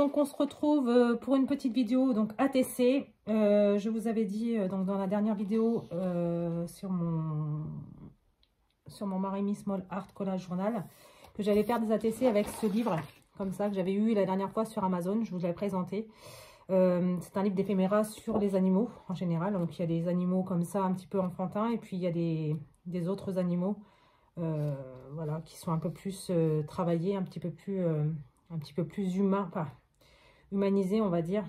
donc on se retrouve pour une petite vidéo donc ATC. Je vous avais dit donc dans la dernière vidéo sur mon Marimi Small Art Collage Journal que j'allais faire des ATC avec ce livre comme ça que j'avais eu la dernière fois sur Amazon. Je vous l'avais présenté. C'est un livre d'éphéméra sur les animaux en général. Donc il y a des animaux comme ça un petit peu enfantins et puis il y a des autres animaux voilà, qui sont un peu plus travaillés, un petit peu plus humains, enfin humanisés on va dire.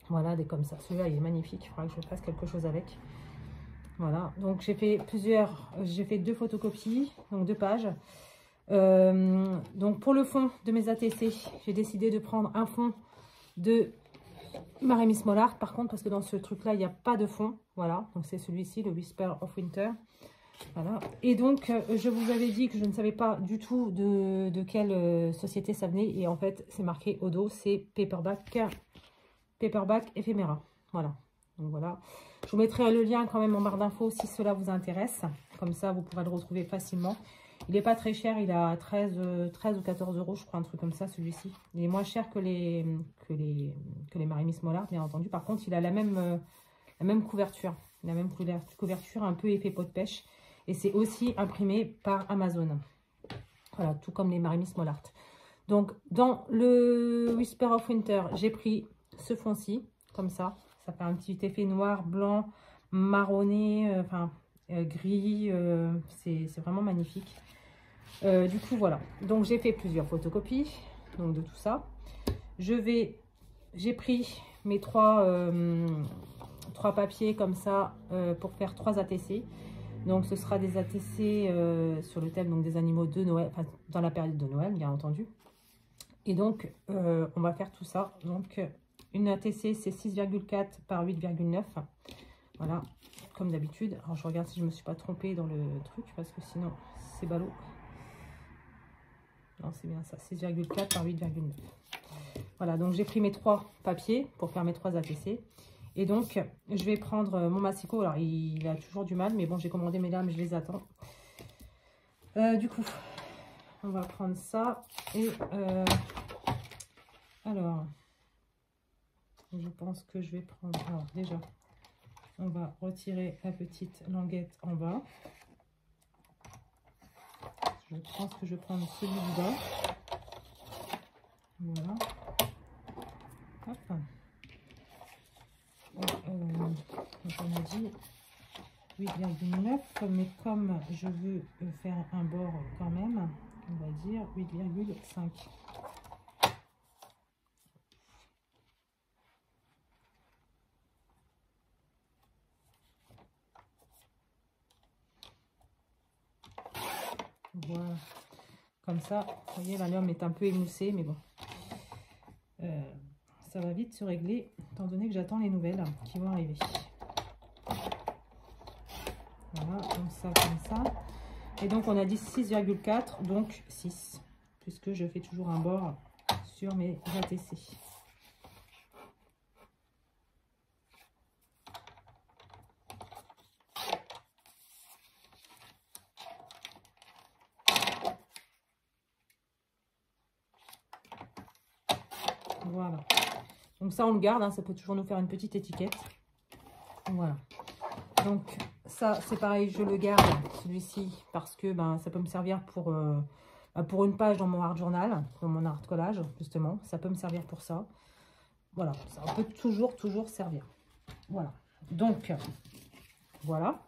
Voilà, des comme ça. Celui-là il est magnifique, il faudra que je fasse quelque chose avec. Voilà, donc j'ai fait 2 photocopies, donc 2 pages. Donc pour le fond de mes ATC, j'ai décidé de prendre un fond de Marimi Small Art, par contre, parce que dans ce truc-là, il n'y a pas de fond. Voilà, donc c'est celui-ci, le Whisper of Winter. Voilà, et donc je vous avais dit que je ne savais pas du tout de quelle société ça venait. Et en fait, c'est marqué au dos, c'est Paperback Ephemera. Voilà, donc voilà. Je vous mettrai le lien quand même en barre d'infos si cela vous intéresse. Comme ça, vous pourrez le retrouver facilement. Il n'est pas très cher, il a 13 ou 14 euros, je crois, un truc comme ça, celui-ci. Il est moins cher que les Marimi Small Art, bien entendu. Par contre, il a la même couverture. La même couverture, un peu effet pot de pêche. Et c'est aussi imprimé par Amazon. Voilà, tout comme les Marimi Small Art. Donc, dans le Whisper of Winter, j'ai pris ce fond-ci, comme ça. Ça fait un petit effet noir, blanc, marronné, gris. C'est vraiment magnifique. Du coup, voilà. Donc, j'ai fait plusieurs photocopies donc de tout ça. J'ai pris mes trois papiers comme ça pour faire 3 ATC. Donc, ce sera des ATC sur le thème donc, des animaux de Noël, enfin, dans la période de Noël, bien entendu. Et donc, on va faire tout ça. Donc, une ATC, c'est 6,4 par 8,9. Voilà, comme d'habitude. Alors, je regarde si je ne me suis pas trompée dans le truc, parce que sinon, c'est ballot. Non, c'est bien ça, 6,4 par 8,9. Voilà, donc j'ai pris mes 3 papiers pour faire mes 3 ATC. Et donc, je vais prendre mon massicot. Alors, il a toujours du mal, mais bon, j'ai commandé mes lames, je les attends. Du coup, on va prendre ça. Et alors, je pense que je vais prendre... Alors, déjà, on va retirer la petite languette en bas. Je pense que je vais prendre celui du bas. Voilà. Hop. Donc on a dit 8,9, mais comme je veux faire un bord quand même, on va dire 8,5. Voilà, comme ça, vous voyez, la lame est un peu émoussée, mais bon, ça va vite se régler, étant donné que j'attends les nouvelles qui vont arriver. Voilà, donc ça comme ça. Et donc, on a dit 6,4, donc 6, puisque je fais toujours un bord sur mes ATC. Voilà. Donc ça, on le garde, hein, ça peut toujours nous faire une petite étiquette. Voilà. Donc ça, c'est pareil, je le garde, celui-ci, parce que ça peut me servir pour une page dans mon art journal, dans mon art collage, justement. Ça peut me servir pour ça. Voilà, ça peut toujours servir. Voilà. Donc, voilà.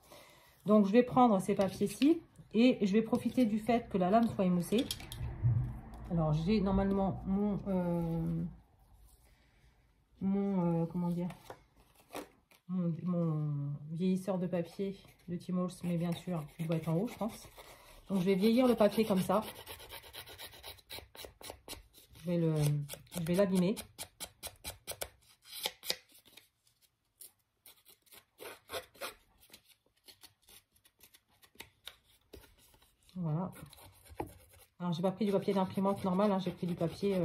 Donc, je vais prendre ces papiers-ci et je vais profiter du fait que la lame soit émoussée. Alors, j'ai normalement comment dire, mon vieillisseur de papier de Tmall, mais bien sûr, il doit être en haut, je pense. Donc, je vais vieillir le papier comme ça. Je vais l'abîmer. Voilà. Alors, j'ai pas pris du papier d'imprimante normal, hein, j'ai pris du papier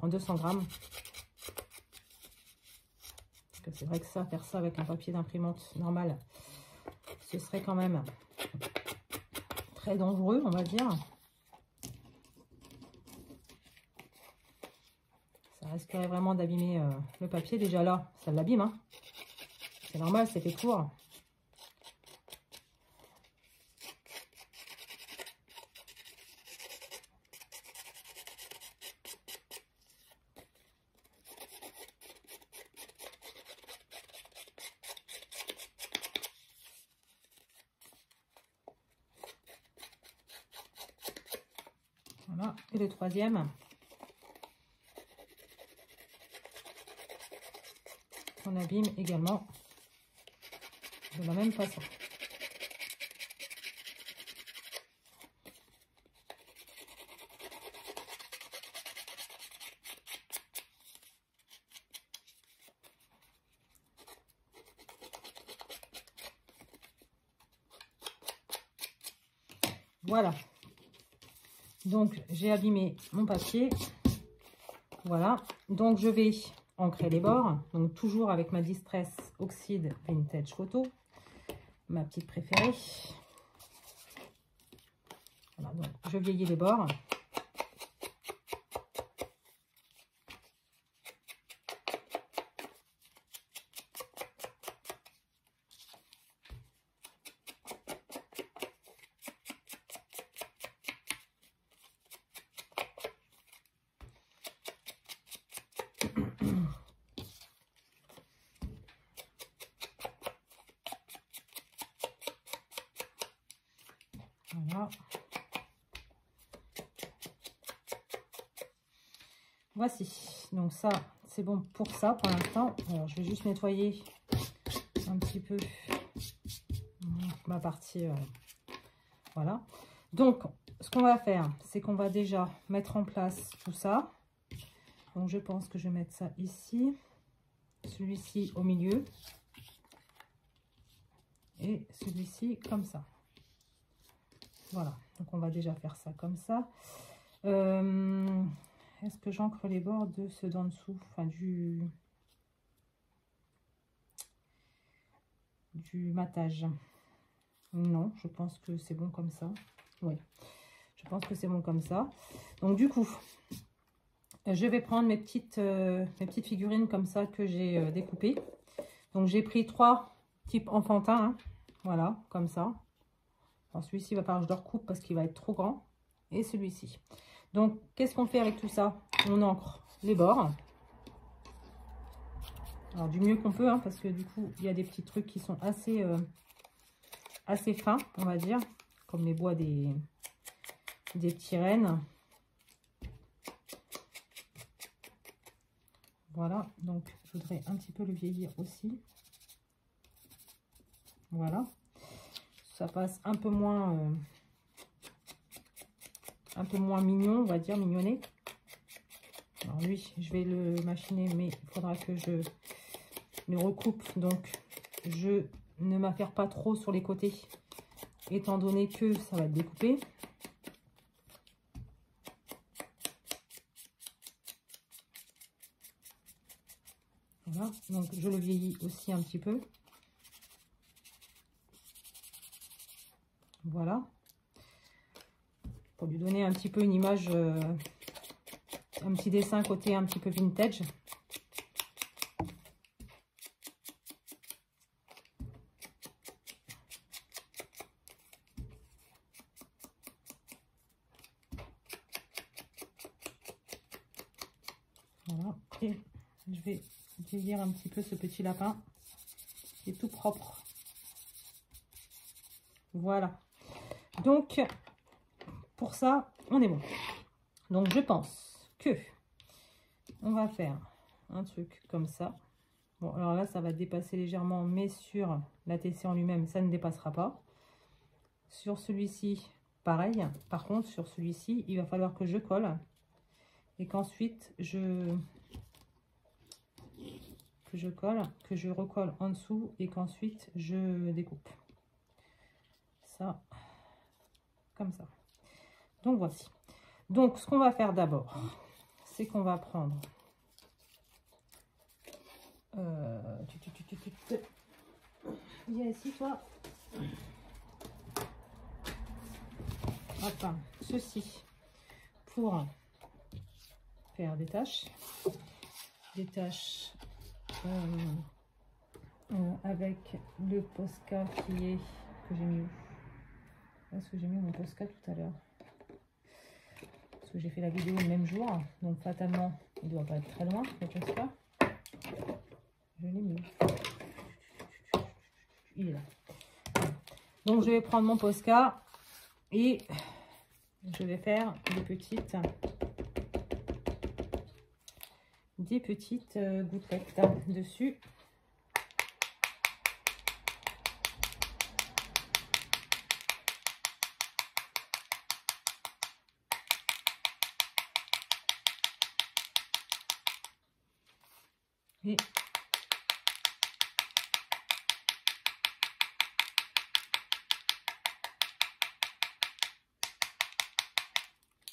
en 200 grammes. C'est vrai que ça, faire ça avec un papier d'imprimante normal, ce serait quand même très dangereux, on va dire. risquerait vraiment d'abîmer le papier. Déjà là, ça l'abîme. Hein. C'est normal, c'est fait pour. Voilà, et le troisième, on abîme également de la même façon. Voilà. Donc, j'ai abîmé mon papier. Voilà. Donc, je vais ancrer les bords. Donc, toujours avec ma Distress Oxide Vintage Photo. Ma petite préférée. Voilà. Donc, je vieillis les bords. Voilà. Voici. Donc ça, c'est bon pour ça pour l'instant. Alors, je vais juste nettoyer un petit peu ma partie. Voilà. Donc, ce qu'on va faire, c'est qu'on va déjà mettre en place tout ça. Donc, je pense que je vais mettre ça ici. Celui-ci au milieu. Et celui-ci comme ça. Voilà. Donc, on va déjà faire ça comme ça. Est-ce que j'ancre les bords de ceux d'en dessous? Enfin, du matage. Non, je pense que c'est bon comme ça. Oui, je pense que c'est bon comme ça. Donc, du coup, je vais prendre mes petites figurines comme ça que j'ai découpées. Donc, j'ai pris 3 types enfantins. Hein. Voilà, comme ça. Celui-ci, il va falloir que je le recoupe parce qu'il va être trop grand. Et celui-ci. Donc, qu'est-ce qu'on fait avec tout ça? On ancre les bords. Alors, du mieux qu'on peut, hein, parce que du coup, il y a des petits trucs qui sont assez fins, on va dire. Comme les bois des petits rennes. Voilà, donc je voudrais un petit peu le vieillir aussi. Voilà. Ça passe un peu moins mignon, on va dire, mignonné. Alors lui, je vais le machiner, mais il faudra que je le recoupe. Donc, je ne m'affaire pas trop sur les côtés, étant donné que ça va être découpé. Voilà, donc je le vieillis aussi un petit peu. Voilà. Pour lui donner un petit peu une image, un petit dessin côté un petit peu vintage. Voilà, et je vais vieillir un petit peu ce petit lapin qui est tout propre. Voilà. Donc, pour ça, on est bon. Donc, je pense que on va faire un truc comme ça. Bon, alors là, ça va dépasser légèrement, mais sur la TC en lui-même, ça ne dépassera pas. Sur celui-ci, pareil. Par contre, sur celui-ci, il va falloir que je colle et qu'ensuite, je recolle en dessous et qu'ensuite, je découpe. Ça, comme ça. Donc, voici. Donc, ce qu'on va faire d'abord, c'est qu'on va prendre... Viens ici, toi. Enfin, ceci pour faire des tâches. détache avec le Posca qui est que j'ai mis où? Est-ce que j'ai mis mon Posca tout à l'heure? Parce que j'ai fait la vidéo le même jour, donc fatalement il doit pas être très loin, le Posca. Je l'ai mis. Il est là. Donc je vais prendre mon Posca et je vais faire des petites gouttelettes dessus. Et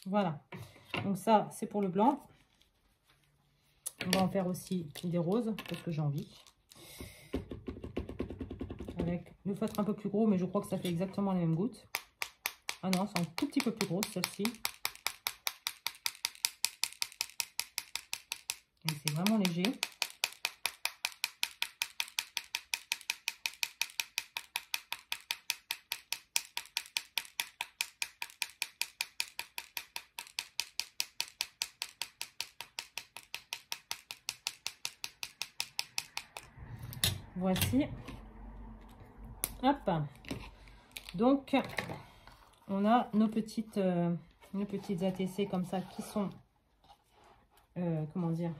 voilà, donc ça c'est pour le blanc. On va en faire aussi des roses parce que j'ai envie. Avec le feutre un peu plus gros, mais je crois que ça fait exactement les mêmes gouttes. Ah non, c'est un tout petit peu plus gros celle-ci. C'est vraiment léger. Voici. Hop. Donc, on a nos petites ATC comme ça qui sont, comment dire,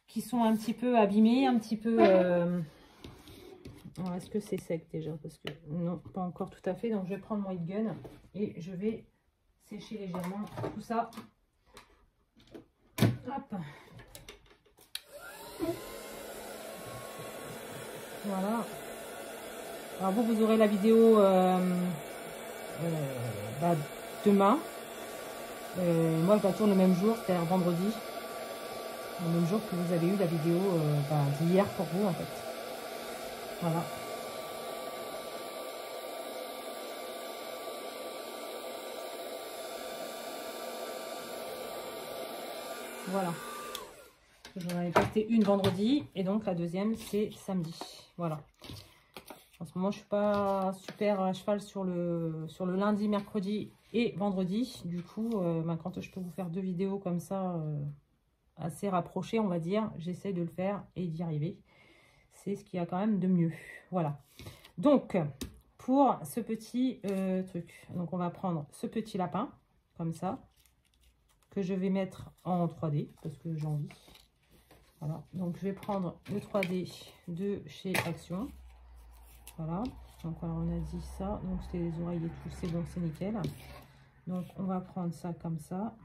qui sont un petit peu abîmées, un petit peu... Est-ce que c'est sec déjà? Parce que non, pas encore tout à fait. Donc, je vais prendre mon heat gun et je vais sécher légèrement tout ça. Hop. Voilà. Alors vous aurez la vidéo demain. Moi, je la tourne le même jour, c'est-à-dire vendredi. Le même jour que vous avez eu la vidéo d'hier pour vous, en fait. Voilà. Voilà. J'en avais posté une vendredi et donc la deuxième c'est samedi. Voilà. En ce moment je suis pas super à cheval sur le lundi, mercredi et vendredi. Du coup, quand je peux vous faire deux vidéos comme ça assez rapprochées, on va dire, j'essaie de le faire et d'y arriver. C'est ce qu'il y a quand même de mieux. Voilà. Donc pour ce petit truc, donc on va prendre ce petit lapin comme ça que je vais mettre en 3D parce que j'ai envie. Voilà, donc je vais prendre le 3D de chez Action. Voilà, donc alors on a dit ça, donc c'est les oreilles et tout, c'est bon, c'est nickel. Donc on va prendre ça comme ça.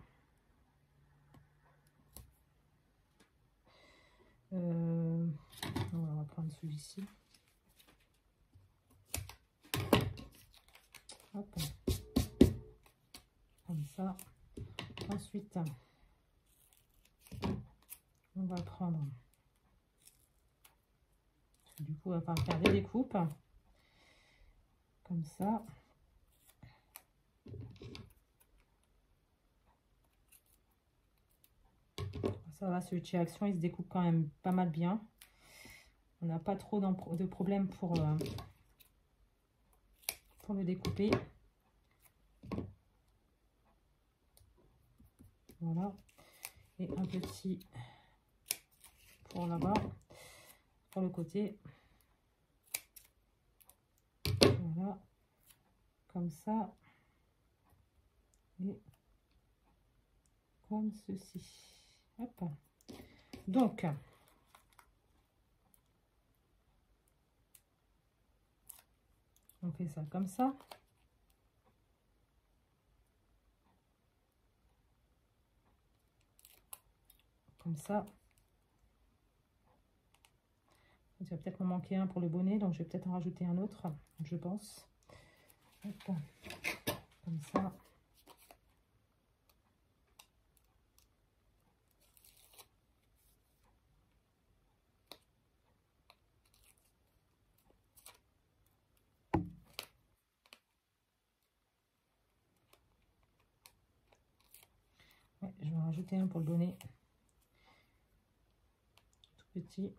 On va prendre celui-ci. Hop, comme ça. Ensuite, on va prendre, du coup, on va faire des découpes, comme ça. Ça va, celui de chez Action, il se découpe quand même pas mal bien. On n'a pas trop de problème pour le découper. Voilà. Et un petit pour là-bas, pour le côté. Voilà. Comme ça. Et comme ceci. Hop. Donc, on fait ça comme ça. Comme ça. Il va peut-être me manquer un pour le bonnet, donc je vais peut-être en rajouter un autre, je pense. Hop. Comme ça. Ouais, je vais en rajouter un pour le donner tout petit.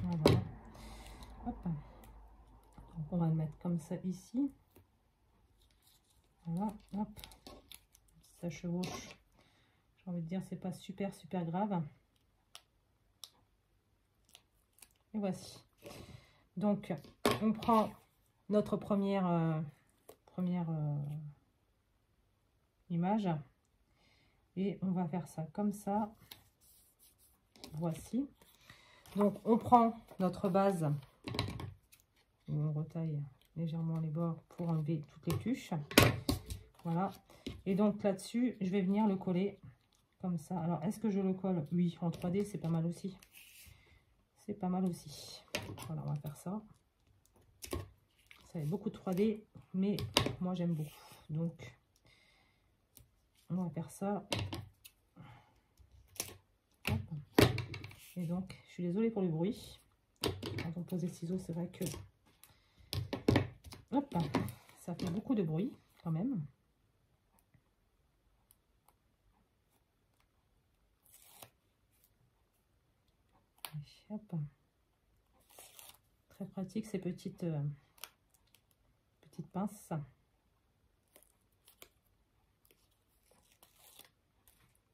Voilà. Hop. Donc on va le mettre comme ça ici. Voilà, hop. Ça chevauche. J'ai envie de dire, c'est pas super grave. Et voici. Donc, on prend notre première image et on va faire ça comme ça. Voici. Donc, on prend notre base. On retaille légèrement les bords pour enlever toutes les tuches. Voilà. Et donc, là-dessus, je vais venir le coller comme ça. Alors, est-ce que je le colle? Oui, en 3D, c'est pas mal aussi. C'est pas mal aussi. Voilà, on va faire ça. Ça fait beaucoup de 3D, mais moi, j'aime beaucoup. Donc, on va faire ça. Hop. Et donc, je suis désolée pour le bruit. Quand on pose les ciseaux, c'est vrai que... Hop, ça fait beaucoup de bruit, quand même. Hop. Très pratique ces petites pinces.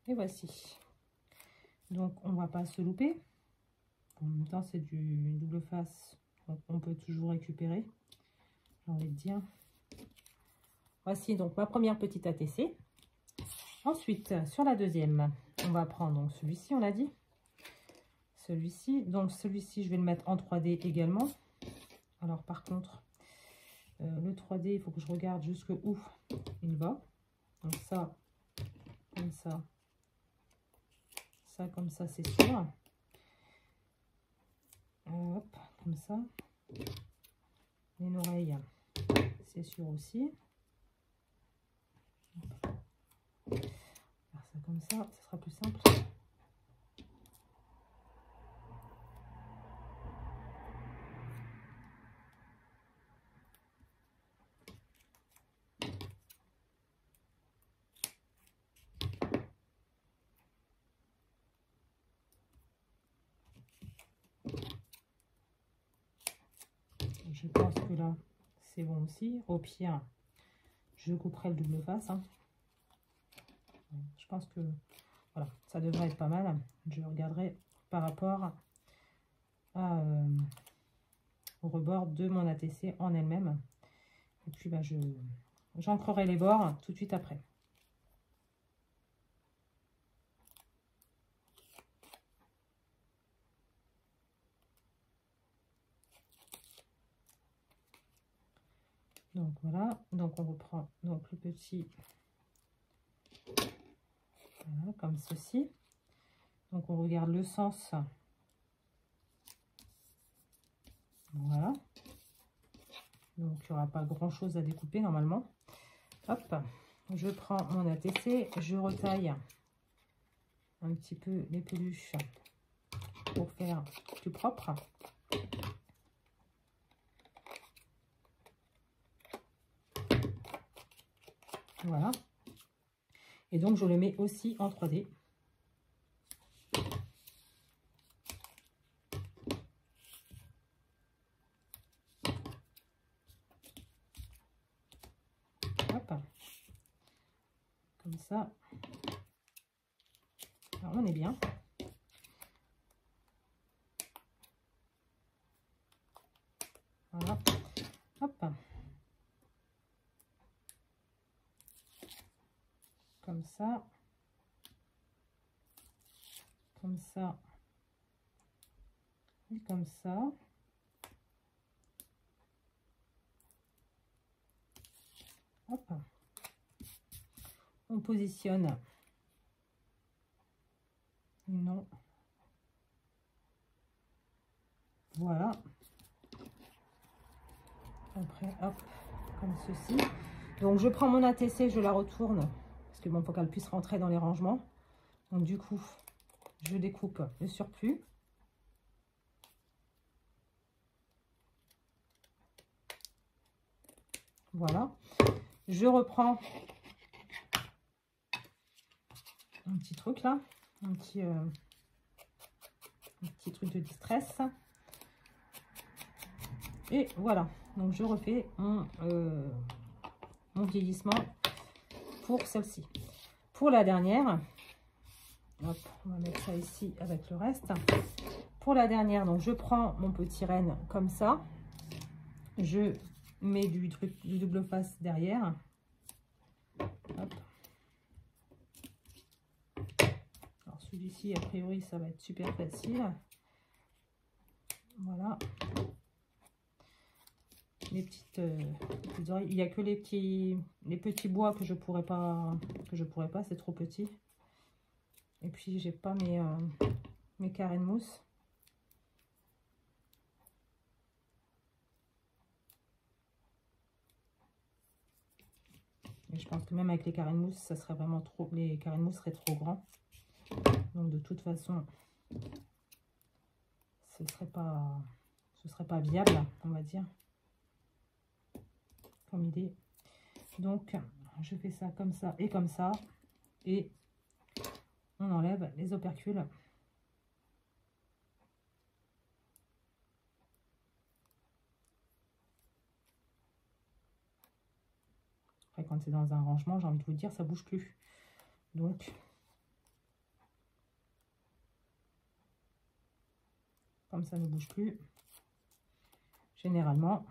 Et voici. Donc on va pas se louper. En même temps c'est du double face, donc on peut toujours récupérer. J'ai envie de dire. Voici donc ma première petite ATC. Ensuite sur la deuxième, on va prendre celui-ci, on a dit. Celui-ci, donc celui-ci je vais le mettre en 3D également. Alors par contre le 3D, il faut que je regarde jusqu'où il va. Donc ça, comme ça, ça comme ça, c'est sûr. Hop, comme ça. Les oreilles, c'est sûr aussi. Faire ça comme ça sera plus simple. Je pense que là, c'est bon aussi. Au pire, je couperai le double face. Hein. Je pense que voilà, ça devrait être pas mal. Je regarderai par rapport au rebord de mon ATC en elle-même. Et puis, bah, j'ancrerai les bords tout de suite après. Donc voilà, donc on reprend donc le petit, voilà, comme ceci. Donc on regarde le sens. Voilà. Donc il n'y aura pas grand chose à découper normalement. Hop, je prends mon ATC, je retaille un petit peu les peluches pour faire plus propre. Voilà. Et donc, je le mets aussi en 3D. Hop. Comme ça. Alors, on est bien. Voilà. Hop. Comme ça. Comme ça. Et comme ça. Hop. On positionne. Non. Voilà. Après, hop, comme ceci. Donc, je prends mon ATC, je la retourne. Parce que bon, faut qu'elle puisse rentrer dans les rangements. Donc, du coup, je découpe le surplus. Voilà. Je reprends un petit truc là, un petit truc de distress. Et voilà, donc je refais mon vieillissement pour celle-ci. Pour la dernière, hop, on va mettre ça ici avec le reste. Pour la dernière, donc je prends mon petit renne comme ça, je mets du double face derrière. Hop. Alors celui-ci, a priori, ça va être super facile. Voilà. Les petites oreilles. Il n'y a que les petits bois que je pourrais pas, c'est trop petit. Et puis j'ai pas mes carrés de mousse. Et je pense que même avec les carrés de mousse, ça serait vraiment trop. Les carrés de mousse seraient trop grands. Donc de toute façon, ce serait pas viable, on va dire, comme idée. Donc je fais ça comme ça et on enlève les opercules. Après, quand c'est dans un rangement, j'ai envie de vous dire, ça bouge plus. Donc, comme ça ne bouge plus, généralement,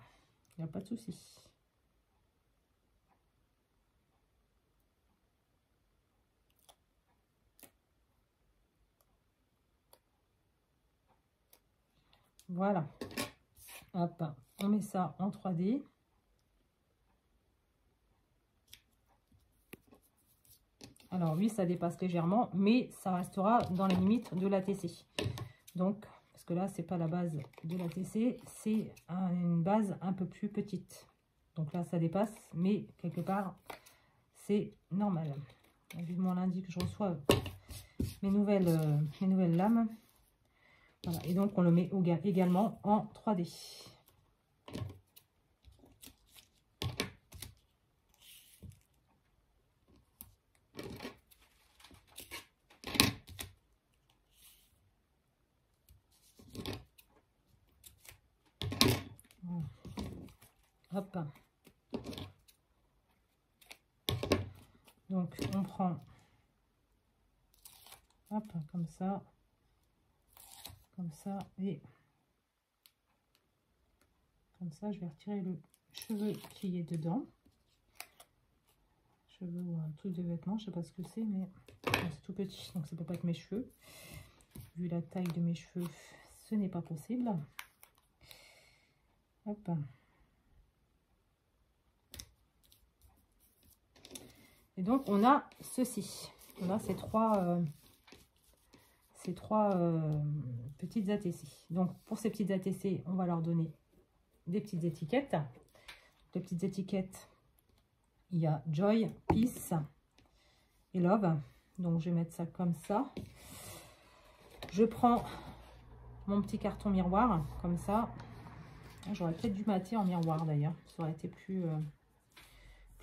il n'y a pas de souci. Voilà. Hop, on met ça en 3D. Alors oui, ça dépasse légèrement, mais ça restera dans les limites de l'ATC. Donc, parce que là, c'est pas la base de l'ATC, c'est une base un peu plus petite. Donc là, ça dépasse, mais quelque part, c'est normal. Vivement lundi que je reçois mes nouvelles lames. Voilà. Et donc, on le met également en 3D. Hop. Donc, on prend, hop, comme ça, et comme ça, je vais retirer le cheveu qui est dedans. Cheveux ou un truc de vêtement, je sais pas ce que c'est, mais c'est tout petit, donc ça peut pas être mes cheveux. Vu la taille de mes cheveux, ce n'est pas possible. Hop. Et donc, on a ceci. On a ces trois petites ATC. Donc, pour ces petites ATC, on va leur donner des petites étiquettes. Les petites étiquettes, il y a Joy, Peace et Love. Donc, je vais mettre ça comme ça. Je prends mon petit carton miroir, comme ça. J'aurais peut-être dû mater en miroir, d'ailleurs. Ça aurait été plus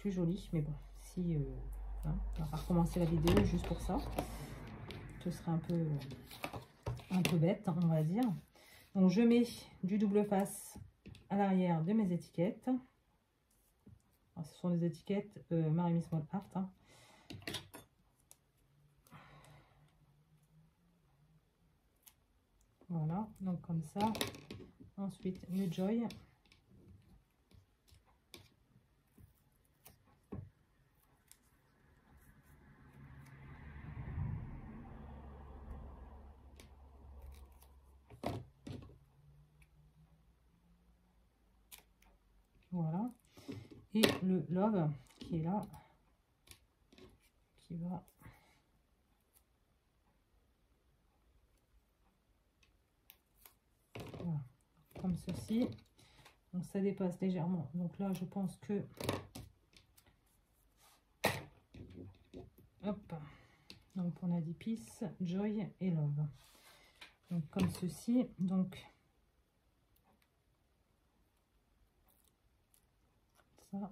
joli. Mais bon, si... hein, on va recommencer la vidéo juste pour ça. Ce serait un peu bête, on va dire. Donc, je mets du double face à l'arrière de mes étiquettes. Alors, ce sont des étiquettes Marie Small Art. Hein. Voilà, donc comme ça. Ensuite, le Joy. Voilà. Et le Love qui est là. Qui va... Voilà. Comme ceci. Donc ça dépasse légèrement. Donc là, je pense que... Hop. Donc on a dit Peace, Joy et Love. Donc comme ceci. Donc ça.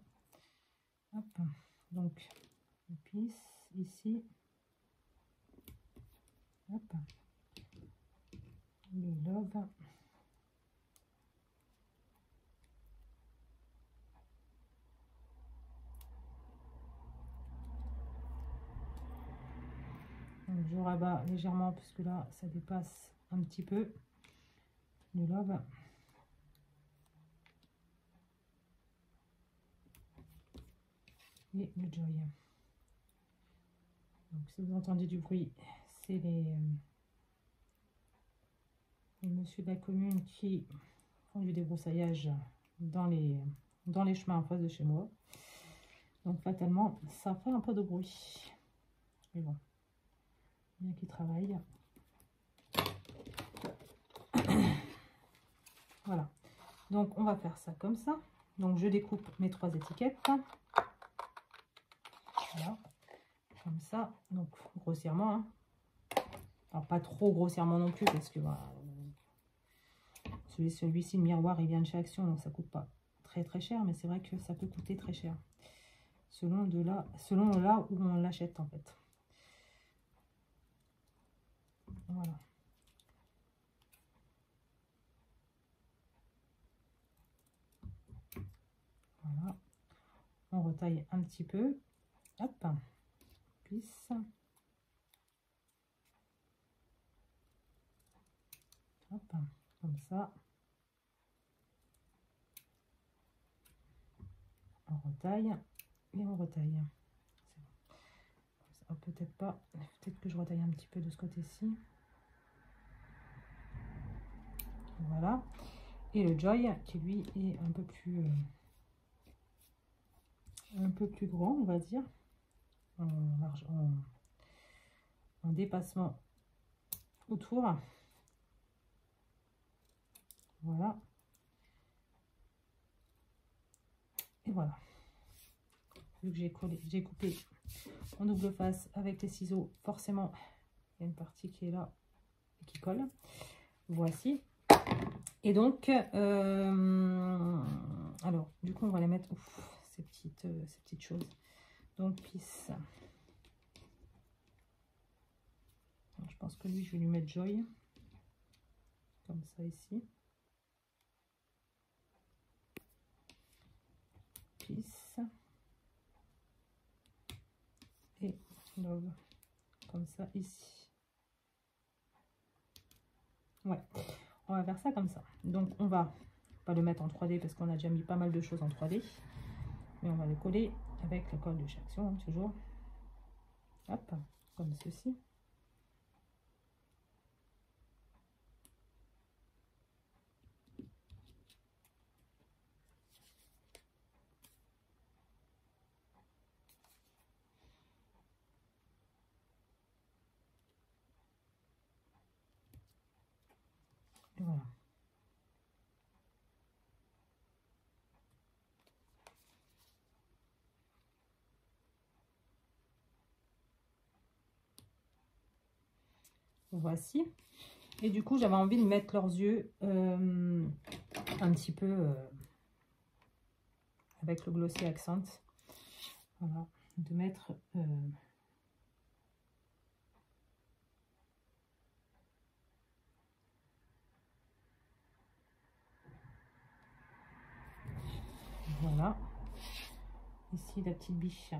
Hop. Donc, épice ici. Hop. Le love. Donc, je rabats légèrement puisque là, ça dépasse un petit peu. Le love. Et le joy. Donc, si vous entendez du bruit, c'est les messieurs de la commune qui font du débroussaillage dans les chemins en face de chez moi. Donc, fatalement, ça fait un peu de bruit. Mais bon, bien qu'ils travaillent. Voilà. Donc, on va faire ça comme ça. Donc, je découpe mes 3 étiquettes. Voilà. Comme ça. Donc, grossièrement. Hein. Alors, pas trop grossièrement non plus, parce que voilà, celui-ci, le miroir, il vient de chez Action, donc ça coûte pas très cher, mais c'est vrai que ça peut coûter très cher. Selon là où on l'achète, en fait. Voilà. Voilà. On retaille un petit peu. Hop. Pisse. Hop. Comme ça. On retaille et on retaille. Bon. Peut-être pas. Peut-être que je retaille un petit peu de ce côté-ci. Voilà. Et le Joy qui lui est un peu plus grand, on va dire, en dépassement autour. Voilà. Et voilà. Vu que j'ai coupé en double face avec les ciseaux, forcément, il y a une partie qui est là et qui colle. Voici. Et donc, alors, du coup, on va les mettre, ces petites choses. Donc, pisse. Alors, je pense que lui, je vais lui mettre Joy. Comme ça, ici. Pisse. Et Love. Comme ça, ici. Ouais. On va faire ça comme ça. Donc, on va pas le mettre en 3D parce qu'on a déjà mis pas mal de choses en 3D. Mais on va le coller avec le colle de chez Action, hein, toujours. Hop, comme ceci. Et voilà. Voici. Et du coup, j'avais envie de mettre leurs yeux un petit peu avec le Glossy Accent. Voilà. De mettre... voilà. Ici, la petite biche.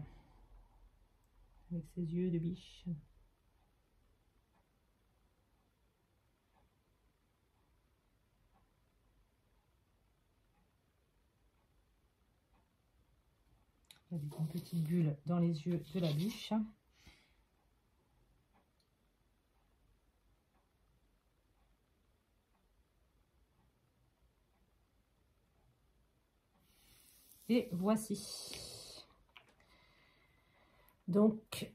Avec ses yeux de biche. Avec une petite bulle dans les yeux de la biche. Et voici. Donc,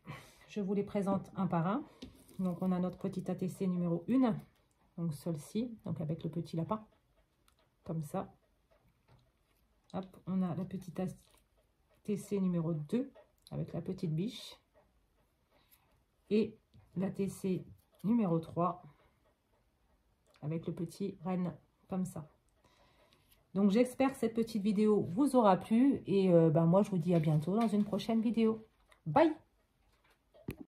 je vous les présente un par un. Donc, on a notre petit ATC numéro 1. Donc, celle-ci. Donc, avec le petit lapin. Comme ça. Hop, on a la petite ATC numéro 2. Avec la petite biche. Et l'ATC numéro 3. Avec le petit renne. Comme ça. Donc, j'espère que cette petite vidéo vous aura plu. Et moi, je vous dis à bientôt dans une prochaine vidéo. Bye!